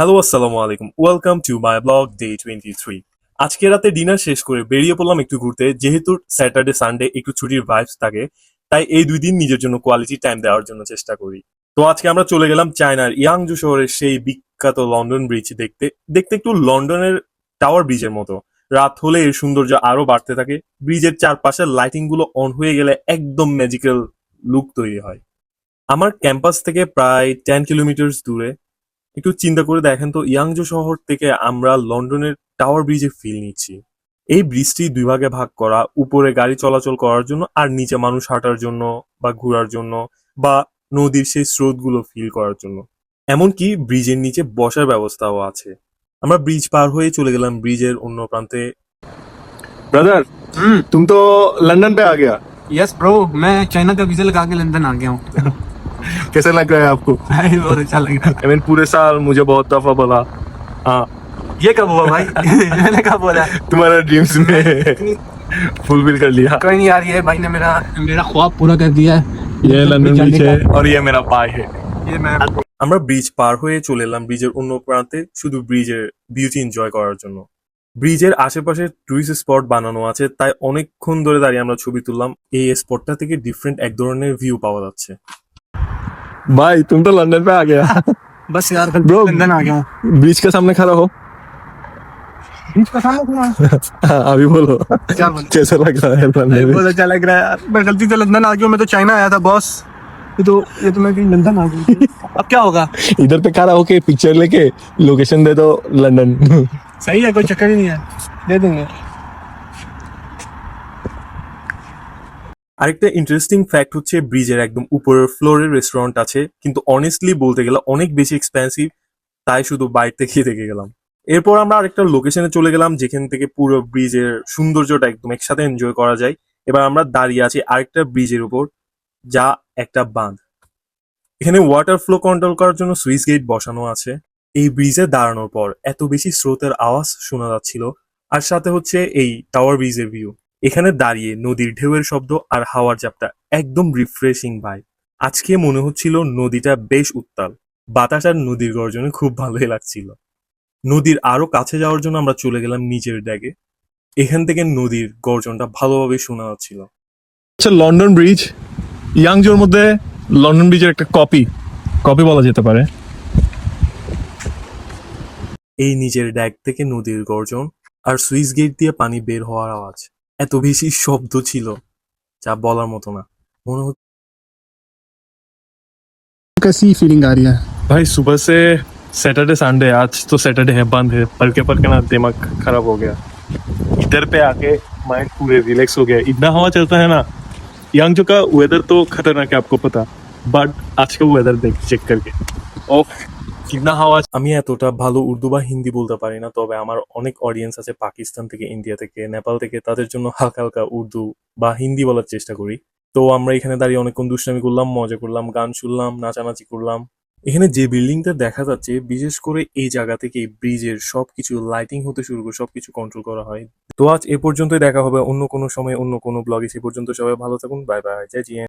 Hello, আসসালামু আলাইকুম। Welcome to my blog day 23। আজকে রাতে ডিনার শেষ করে বেরিয়ে পড়লাম একটু ঘুরতে। যেহেতু স্যাটারডে সানডে একটু ছুটির ভাইবস থাকে, তাই এই 2 দিন নিজের জন্য কোয়ালিটি টাইম দেওয়ার জন্য চেষ্টা করি। তো আজকে আমরা চলে গেলাম চায়নার ইয়াংজু শহরের সেই বিখ্যাত লন্ডন ব্রিজ দেখতে। দেখতে একটু লন্ডনের টাওয়ার ব্রিজের মতো। রাত হলে এর সৌন্দর্য আরো বাড়তে থাকে। ব্রিজের চারপাশের লাইটিং গুলো অন হয়ে গেলে একদম ম্যাজিক্যাল লুক তৈরি হয়। আমার ক্যাম্পাস থেকে প্রায় 10 কিলোমিটার দূরে। একটু চিন্তা করে দেখেন তো, ইয়াংজো শহর থেকে আমরা লন্ডনের টাওয়ার ব্রিজে ফিল নিচ্ছি। এই ব্রিজটি 2 ভাগে ভাগ করা, উপরে গাড়ি চলাচল করার জন্য আর নিচে মানুষ হাঁটার জন্য বা ঘোরার জন্য বা নদীর সেই স্রোতগুলো ফিল করার জন্য। এমনকি ব্রিজের নিচে বসার ব্যবস্থাও আছে। আমরা ব্রিজ পার হয়ে চলে গেলাম ব্রিজের অন্য প্রান্তে। ब्रदर हम्म। तुम तो लंदन पे आ गया। यस ब्रो, मैं चाइना का वीजा लगा के लंदन आ गया हूँ। कैसा लग रहा है आपको? बहुत अच्छा लग रहा आई मीन पूरे साल मुझे बहुत दफा बोला हाँ है। ये कब हुआ भाई? मैंने कब बोला? तुम्हारा ड्रीम्स में फुलफिल कर लिया। कोई नहीं यार, ये भाई ने मेरा मेरा ख्वाब पूरा कर दिया है। ये लंदन जाने बीच है का। और ये मेरा भाई है। ये मैं আমরা ব্রিজ পার হয়ে চলে এলাম ব্রিজের অন্য প্রান্তে, শুধু ব্রিজের বিউটি এনজয় করার জন্য। ব্রিজের আশেপাশে টুরিস্ট স্পট বানানো আছে, তাই অনেকক্ষণ ধরে দাঁড়িয়ে আমরা ছবি তুললাম। এই স্পটটা থেকে ডিফারেন্ট এক ধরনের ভিউ পাওয়া যাচ্ছে। भाई तुम तो लंदन पे आ गया। बस यार कल Bro, लंदन आ गया हूँ। बीच के सामने खड़ा हो। बीच का सामने खड़ा हूँ। हाँ, अभी बोलो क्या बोलूं? कैसा लग रहा है लंदन में? बहुत अच्छा लग रहा है यार। मैं गलती से लंदन आ गया हूँ, मैं तो चाइना आया था बॉस। ये तो मैं कहीं लंदन आ गई। अब क्या होगा? इधर पे खड़ा होके पिक्चर लेके लोकेशन दे दो लंदन। सही है, कोई चक्कर ही नहीं है, दे देंगे। আরেকটা ইন্টারেস্টিং ফ্যাক্ট হচ্ছে, ব্রিজের একদম উপরের ফ্লোরে রেস্টুরেন্ট আছে, কিন্তু অনেস্টলি বলতে গেলে অনেক বেশি এক্সপেন্সিভ, তাই শুধু বাইরে খেয়ে থেকে গেলাম। এরপর আমরা আরেকটা লোকেশনে চলে গেলাম, যেখান থেকে পুরো ব্রিজের সৌন্দর্যটা একদম একসাথে এনজয় করা যায়। এবার আমরা দাঁড়িয়ে আছি আরেকটা ব্রিজের উপর, যা একটা বাঁধ। এখানে ওয়াটার ফ্লো কন্ট্রোল করার জন্য সুইচ গেট বসানো আছে। এই ব্রিজে দাঁড়ানোর পর এত বেশি স্রোতের আওয়াজ শোনা যাচ্ছিল, আর সাথে হচ্ছে এই টাওয়ার ব্রিজের ভিউ। এখানে দাঁড়িয়ে নদীর ঢেউয়ের শব্দ আর হাওয়ার ঝাপটা একদম রিফ্রেশিং ভাই। আজকে মনে হচ্ছিল নদীটা বেশ উত্তাল, বাতাস আর নদীর গর্জনে খুব ভালোই লাগছিল। নদীর আরো কাছে যাওয়ার জন্য আমরা চলে গেলাম নিচের ড্যাগে। এখান থেকে নদীর গর্জনটা ভালোভাবে শোনা যাচ্ছিল। আচ্ছা, লন্ডন ব্রিজ ইয়াংজোর মধ্যে লন্ডন ব্রিজের একটা কপি কপি বলা যেতে পারে। এই নিচের ড্যাগ থেকে নদীর গর্জন আর সুইচ গেট দিয়ে পানি বের হওয়ার আওয়াজ এত বেশি শব্দ ছিল, যা বলার মতো না। মনে হচ্ছে कैसी फीलिंग आ रही है? भाई सुबह से सैटरडे संडे, आज तो सैटरडे है, बंद है। पढ़ के ना दिमाग खराब हो गया। इधर पे आके माइंड पूरे रिलैक्स हो गया। इतना हवा चलता है ना। यांगजो का वेदर तो खतरनाक है, आपको पता, बट आज का वेदर देख चेक करके ओह कितना हवा। আমি এতটা ভালো উর্দু বা হিন্দি বলতে পারি না, তবে আমার অনেক অডিয়েন্স আছে পাকিস্তান থেকে, ইন্ডিয়া থেকে, নেপাল থেকে। তাদের জন্য হালকা হালকা উর্দু বা হিন্দি বলার চেষ্টা করি। তো আমরা এখানে দাঁড়িয়ে অনেকক্ষণ দুষ্টামি করলাম, মজা করলাম, গান শুনলাম, নাচানাচি করলাম। এখানে যে বিল্ডিংটা দেখা যাচ্ছে, বিশেষ করে এই জায়গা থেকে ব্রিজের সবকিছু লাইটিং হতে শুরু করে সবকিছু কন্ট্রোল করা হয়। তো আজ এ পর্যন্তই, দেখা হবে অন্য কোনো সময় অন্য কোনো ব্লগে। সে পর্যন্ত সবাই ভালো থাকুন, বাই বাই, জয় জিএন।